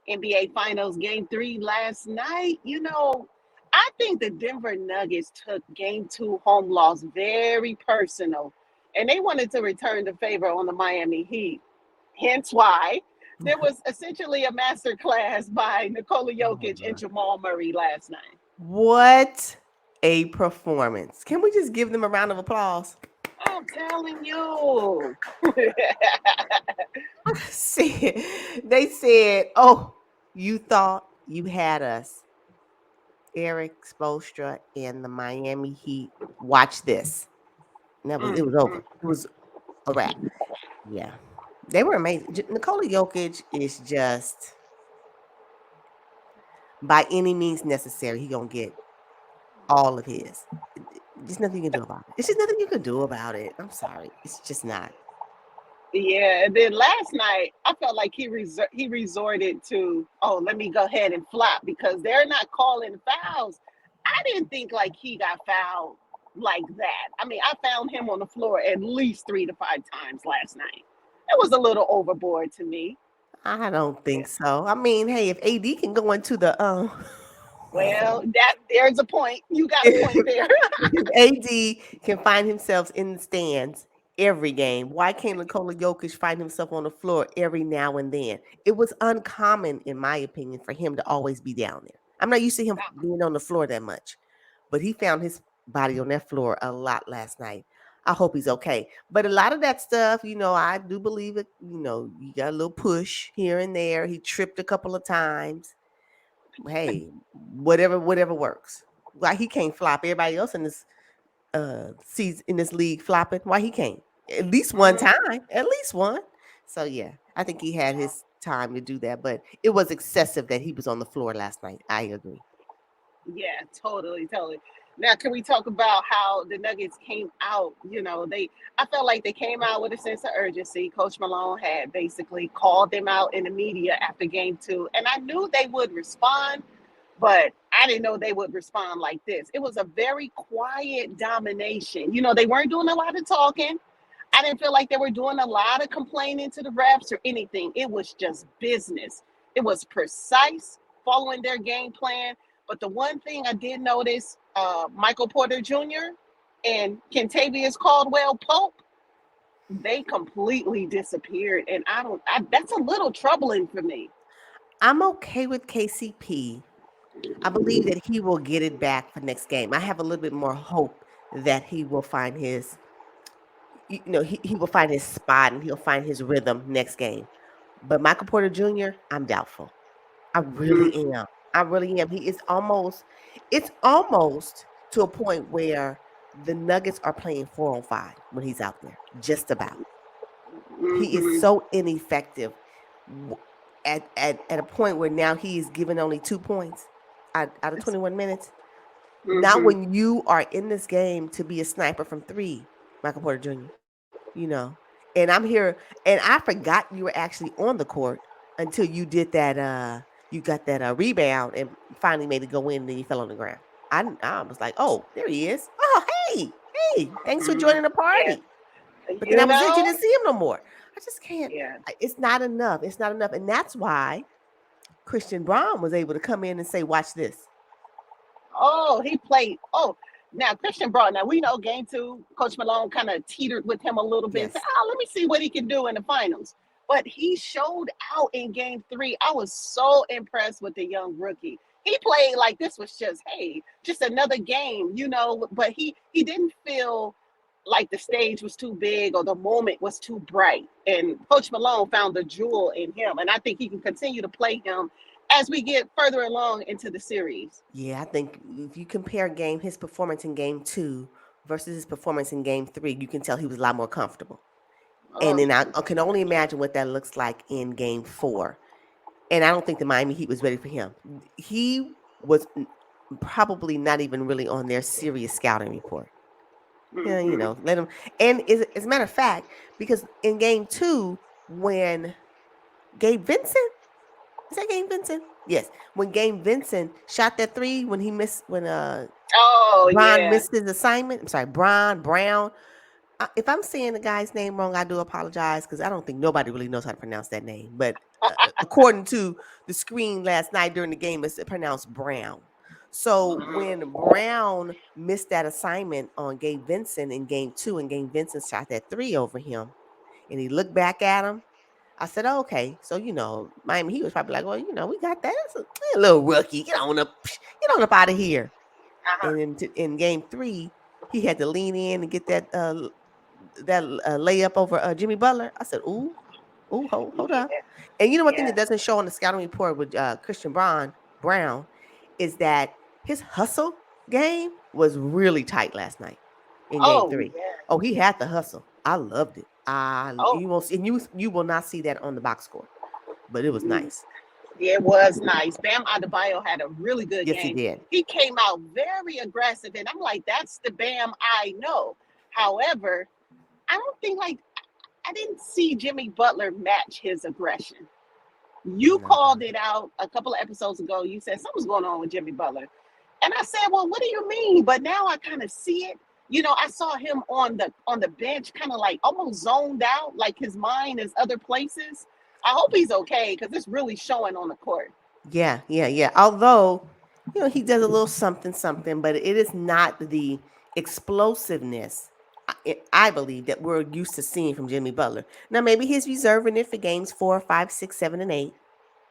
NBA Finals Game 3 last night. I think the Denver Nuggets took Game 2 home loss very personal, and they wanted to return the favor on the Miami Heat. Hence why there was essentially a master class by Nikola Oh Jokic and my. Jamal Murray last night. What a performance. Can we just give them a round of applause? I'm telling you. See, they said, "Oh, you thought you had us, Eric Spoelstra and the Miami Heat. Watch this." And it Mm, was mm. over. It was a wrap. Yeah, they were amazing. Nikola Jokic is just by any means necessary. He gonna get all of his. There's nothing you can do about it. It's just nothing you can do about it. I'm sorry. It's just not. Yeah, and then last night I felt like he resorted to, oh, let me go ahead and flop because they're not calling fouls. I didn't think like he got fouled like that. I mean, I found him on the floor at least 3 to 5 times last night. It was a little overboard to me. I don't Yeah. think so. I mean, hey, if AD can go into the Well, that there's a point. You got a point if there. AD can find himself in the stands every game, why can't Nikola Jokic find himself on the floor every now and then? It was uncommon, in my opinion, for him to always be down there. I'm not used to him being on the floor that much, but he found his body on that floor a lot last night. I hope he's okay. But a lot of that stuff, I do believe it. You got a little push here and there. He tripped a couple of times. Hey, whatever works. Why he can't flop? Everybody else in this sees in this league flopping. Why he can't? At least one Mhm. time. At least one. So yeah, I think he had his time to do that, but it was excessive that he was on the floor last night. I agree. Yeah, totally, totally. Now, can we talk about how the Nuggets came out? I felt like they came out with a sense of urgency. Coach Malone had basically called them out in the media after game 2, and I knew they would respond, but I didn't know they would respond like this. It was a very quiet domination. They weren't doing a lot of talking. I didn't feel like they were doing a lot of complaining to the refs or anything. It was just business. It was precise, following their game plan. But the one thing I did notice, Michael Porter Jr. and Kentavious Caldwell Pope, they completely disappeared, and I don't. That's a little troubling for me. I'm okay with KCP. I believe that he will get it back for next game. I have a little bit more hope that he will find he will find his spot and he'll find his rhythm next game. But Michael Porter Jr., I'm doubtful. I really am. I really am. It's almost to a point where the Nuggets are playing 4-on-5 when he's out there. Just about. He is Mm-hmm. so ineffective w- at a point where now he is given only 2 points out of 21 minutes. Not Mm-hmm. when you are in this game to be a sniper from three, Michael Porter Jr. you know. And I'm here, and I forgot you were actually on the court until you did that. You got that rebound and finally made it go in, and then you fell on the ground. I was like, oh, there he is. Oh, hey, thanks for Mm-hmm. joining the Yeah. party. But then You that was it. You know. didn't see him no more. I just can't. Yeah. It's not enough. It's not enough, and that's why Christian Braun was able to come in and say, "Watch this." Oh, he played. Oh, now Christian Broad. Now we know game 2, Coach Malone kind of teetered with him a little bit. Said, Yes. "Oh, let me see what he can do in the finals." But he showed out in game 3. I was so impressed with the young rookie. He played like this was just, hey, just another game. But he didn't feel like the stage was too big or the moment was too bright. And Coach Malone found the jewel in him, and I think he can continue to play him as we get further along into the series. Yeah, I think if you compare his performance in game two versus his performance in game three, you can tell he was a lot more comfortable. And Oh, then I can only imagine what that looks like in game four. And I don't think the Miami Heat was ready for him. He was probably not even really on their serious scouting report. Yeah, hmm let him. And as a matter of fact, because in game two, when Gabe Vincent, is that Gabe Vincent? Yes. When Gabe Vincent shot that three, when he missed, when oh Bron yeah. missed his assignment. I'm sorry, Brown. If I'm saying the guy's name wrong, I do apologize because I don't think nobody really knows how to pronounce that name. But according to the screen last night during the game, it's pronounced Brown. So when Brown missed that assignment on Gabe Vincent in game 2, and Gabe Vincent shot that three over him, and he looked back at him, I said, oh, okay. So, Miami, he was probably like, well, we got that. That's a little rookie. Get on up out of here. Uh-huh. And in game 3, he had to lean in and get that layup over Jimmy Butler. I said, ooh, hold Yeah, up. And you know one thing yeah. that doesn't show on the scouting report with Christian Brown is that his hustle game was really tight last night in game Oh, 3. yeah, Oh, he yeah. had the hustle. I loved it. Oh, You won't see, and you will not see that on the box score, but it was mm, nice. yeah, it was nice. Bam Adebayo had a really good Yes, he game. did. He came out very aggressive, and I'm like, that's the Bam I know. However, I don't think like I didn't see Jimmy Butler match his aggression. You No. called it out a couple of episodes ago. You said something's going on with Jimmy Butler. And I said, well, what do you mean? But now I kind of see it. I saw him on the bench, kind of like almost zoned out, like his mind is other places. I hope he's okay because it's really showing on the court. Yeah, yeah, yeah. Although, he does a little something, something, but it is not the explosiveness, I believe, that we're used to seeing from Jimmy Butler. Now, maybe he's reserving it for games 4, 5, 6, 7, and 8.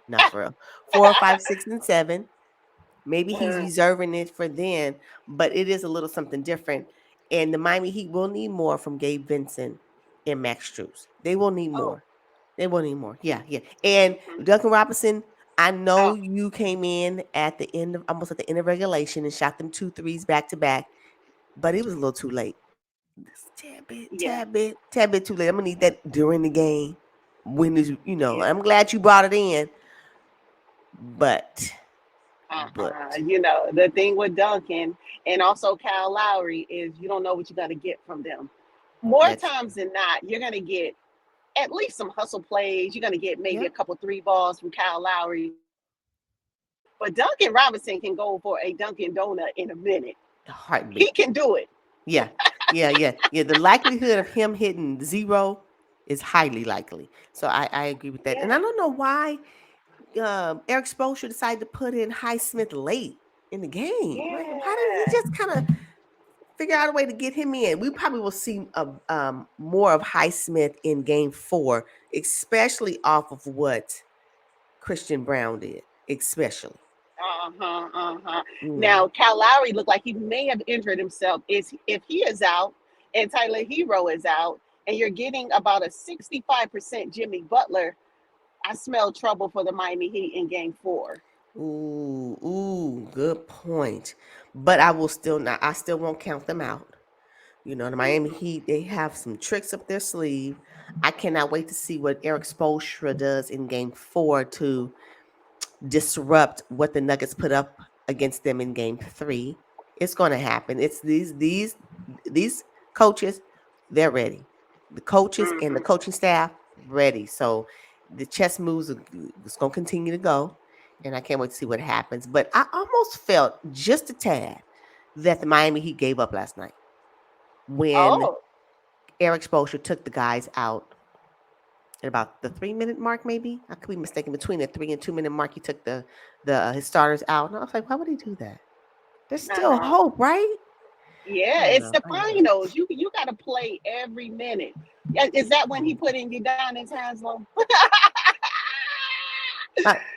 Not for real. 4, 5, 6, and 7. Maybe he's Uh, reserving it for then, but it is a little something different. And the Miami Heat will need more from Gabe Vincent and Max Strus. They will need oh, more. They will need more. Yeah, yeah. And mhm. Duncan Robinson, I know Oh, you came in at the end of almost at the end of regulation and shot them 2 threes back to back, but it was a little too late. Just yeah, tad bit too late. I'm gonna need that during the game. When is yeah. I'm glad you brought it in, but but The thing with Duncan and also Kyle Lowry is you don't know what you're going to get from them. More that's times than not, you're going to get at least some hustle plays. You're going to get maybe yeah, a couple three balls from Kyle Lowry. But Duncan Robinson can go for a Dunkin' Donut in a minute. a He heartbeat. can do it. Yeah, yeah, yeah, yeah. The likelihood of him hitting zero is highly likely. So I agree with that. And I Yeah. don't know why Eric Spoelstra decided to put in Highsmith late in the game. Like, why didn't he Yeah. just kind of figure out a way to get him in? We probably will see more of Highsmith in game 4, especially off of what Christian Brown did, especially. Uh-huh. Uh-huh. You know, Now, Cal Lowry looked like he may have injured himself. Is if he is out and Tyler Hero is out, and you're getting about a 65% Jimmy Butler, I smell trouble for the Miami Heat in game 4. good point. But I will still not. I still won't count them out. The Miami Mhm. Heat, they have some tricks up their sleeve. I cannot wait to see what Eric Spoelstra does in game 4 to disrupt what the Nuggets put up against them in game 3. It's going to happen. It's these coaches, they're ready. The coaches and the Mhm. coaching staff ready. So the chess moves are it's going to continue to go, and I can't wait to see what happens. But I almost felt just a tad that the Miami Heat gave up last night when Oh, Eric Spoelstra took the guys out at about the 3 minute mark, maybe. I could be mistaken. Between the 3 and 2 minute mark, he took the his starters out, and I was like, why would he do that? There's still uh-huh. hope, right? Yeah, I it's know, the I know. finals. You got to play every minute. Yeah, is that when he put in Udonis Haslam?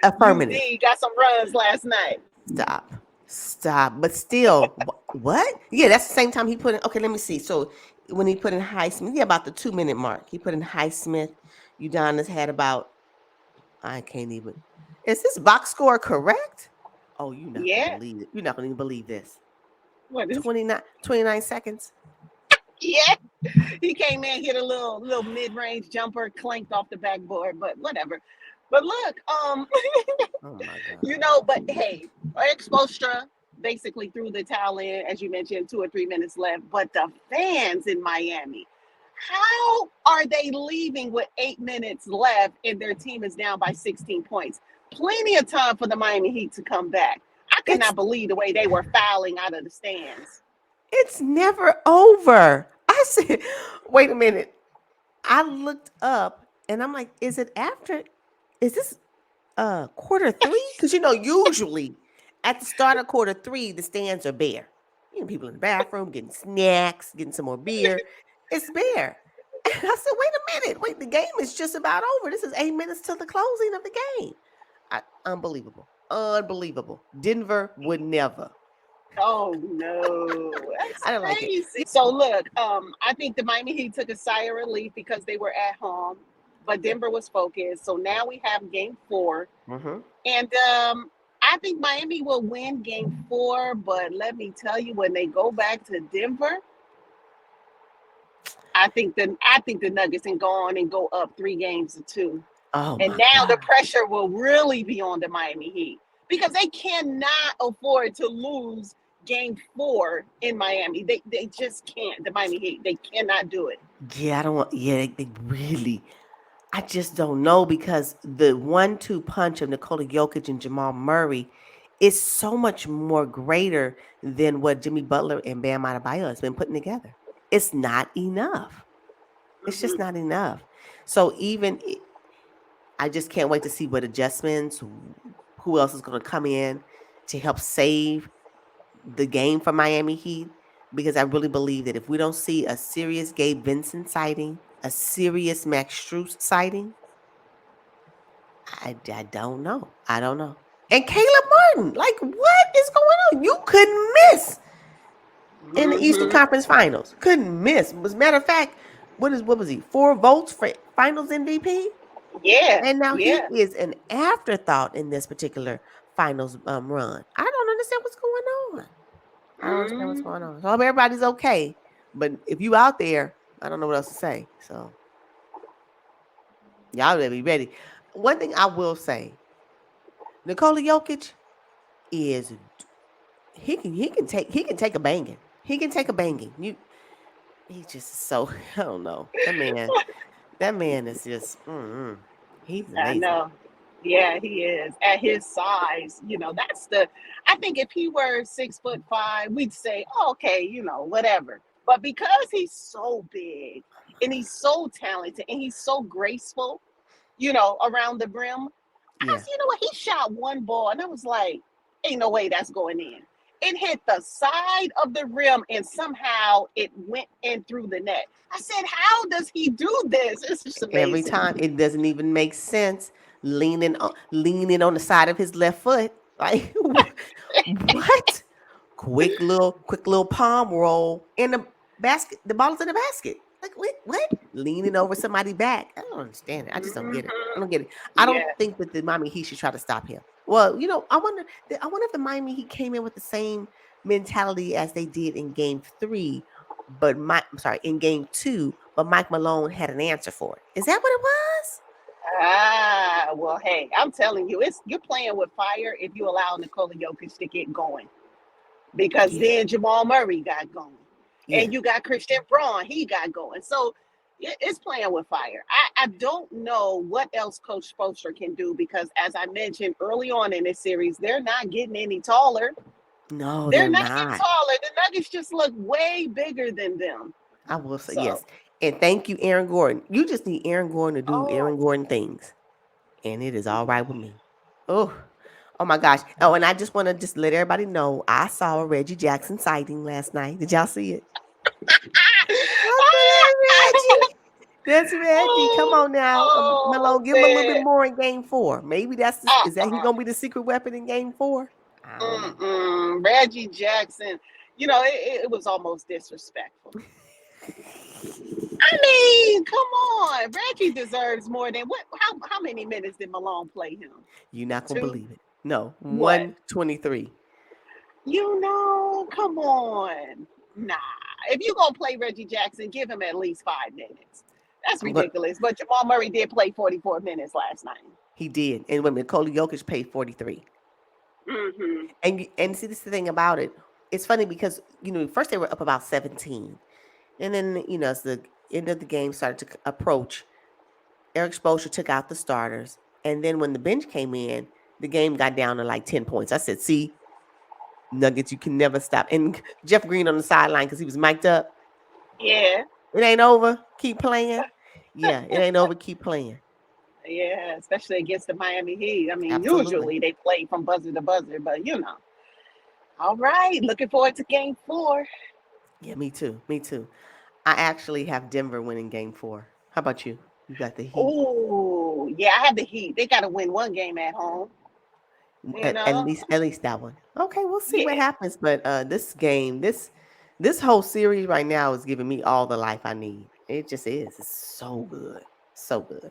Affirmative. UD got some runs last night. Stop. Stop. But still, what? Yeah, that's the same time he put in. Okay, let me see. So when he put in Highsmith, yeah, about the 2 minute mark, he put in Highsmith. Udonis had about, I can't even. Is this box score correct? Oh, you're not gonna Yeah. believe it. You're not gonna even believe this. What is 29 seconds. Yeah. He came in, hit a little mid-range jumper, clanked off the backboard, but whatever. But look, Oh my God. but hey, Eric Spoelstra basically threw the towel in, as you mentioned, 2 or 3 minutes left. But the fans in Miami, how are they leaving with 8 minutes left and their team is down by 16 points? Plenty of time for the Miami Heat to come back. I could It's not believe the way they were fouling out of the stands. it's never over. I said, wait a minute. I looked up and I'm like, is this quarter three? Because usually at the start of quarter three, the stands are bare. People in the bathroom getting snacks, getting some more beer. It's bare. And I said, wait a minute. Wait, the game is just about over. This is 8 minutes to the closing of the game. Unbelievable. Unbelievable. Denver would never. Oh no, that's I don't like it. crazy. So look, I think the Miami Heat took a sigh of relief because they were at home, but Denver was focused. So now we have Game 4, Mm-hmm. and I think Miami will win Game 4. But let me tell you, when they go back to Denver, I think the Nuggets can go on and go up 3 games to 2. Oh And my now the God. pressure will really be on the Miami Heat because they cannot afford to lose game 4 in Miami. They just can't. The Miami Heat, they cannot do it. Yeah, I don't want. Yeah, they really. I just don't know because the 1-2 punch of Nikola Jokic and Jamal Murray is so much more greater than what Jimmy Butler and Bam Adebayo has been putting together. It's not enough. It's just Mhm. not enough. So I just can't wait to see what adjustments, who else is going to come in to help save the game for Miami Heat, because I really believe that if we don't see a serious Gabe Vincent sighting, a serious Max Strus sighting, I don't know. I don't know. And Caleb Martin, like, what is going on? You couldn't miss in the Eastern Mhm. Conference Finals. Couldn't miss. As a matter of fact, what was he? 4 votes for Finals MVP, Yeah, and now he yeah. is an afterthought in this particular Finals run. I don't understand what's going on. I don't understand what's going Mm. on. So I hope everybody's okay. But if you out there, I don't know what else to say. So y'all better be ready. One thing I will say, Nikola Jokic is he can take a banging. He can take a banging. He's just so I don't know. That man is just he's I amazing. know. Yeah, he is. At his size, that's the I think if he were 6'5", we'd say, oh, okay, whatever. But because he's so big and he's so talented and he's so graceful, around the brim, Yeah. you know what? He shot one ball and I was like, ain't no way that's going in. It hit the side of the rim and somehow it went in through the net. I said, how does he do this? It's just Every amazing. time it doesn't even make sense. Leaning on the side of his left foot. Like what? Quick little palm roll in the basket. The ball's in the basket. Like what? Leaning over somebody back. I don't understand it. I just don't get it. I don't get it. I don't Yeah. think that the Miami Heat should try to stop him. Well, I wonder. I wonder if the Miami Heat came in with the same mentality as they did in Game 3, but I'm sorry, in Game 2, but Mike Malone had an answer for it. Is that what it was? Well, hey, I'm telling you, you're playing with fire if you allow Nikola Jokic to get going. Because Yeah, then Jamal Murray got going. yeah. And you got Christian Braun, he got going. So it's playing with fire. I don't know what else Coach Spoelstra can do because, as I mentioned early on in this series, they're not getting any taller. No, They're they're not getting not. taller. The Nuggets just look way bigger than them. I will say So, yes. And thank you, Aaron Gordon. You just need Aaron Gordon to do oh, Aaron Gordon things, and it is all right with me. Oh, oh my gosh. Oh, and I just want to just let everybody know I saw a Reggie Jackson sighting last night. Did y'all see it? I said, "That's Reggie. That's Reggie. Come on now, oh Malone. Give him a little bit man. more in Game 4. Maybe is that he Uh-uh. gonna be the secret weapon in Game 4? I don't know. Mm-mm. Reggie Jackson, it was almost disrespectful. I mean, come on. Reggie deserves more than what? How many minutes did Malone play him? You're not gonna Two? believe it. No, What? 123. Come on. Nah. If you're gonna play Reggie Jackson, give him at least 5 minutes. That's I'm gonna. ridiculous. But Jamal Murray did play 44 minutes last night. He did, and when Nikola Jokic paid 43. Mm-hmm. And see, this is the thing about it. It's funny because first they were up about 17, and then as the end of the game started to approach, Eric Spoelstra took out the starters, and then when the bench came in, the game got down to like 10 points. I said, "See, Nuggets, you can never stop." And Jeff Green on the sideline because he was mic'd up. Yeah. It ain't over. Keep playing. Yeah, it ain't over. Keep playing. Yeah, especially against the Miami Heat. I mean, Absolutely. usually they play from buzzer to buzzer, but you know. All right, looking forward to game four. Yeah, me too. Me too. I actually have Denver winning game 4. How about you? You got the Heat. Oh, yeah, I have the Heat. They got to win one game at home, you At know? least that one. Okay, we'll see what Yeah. happens. But this game, this whole series right now is giving me all the life I need. It just is. It's so good. So good.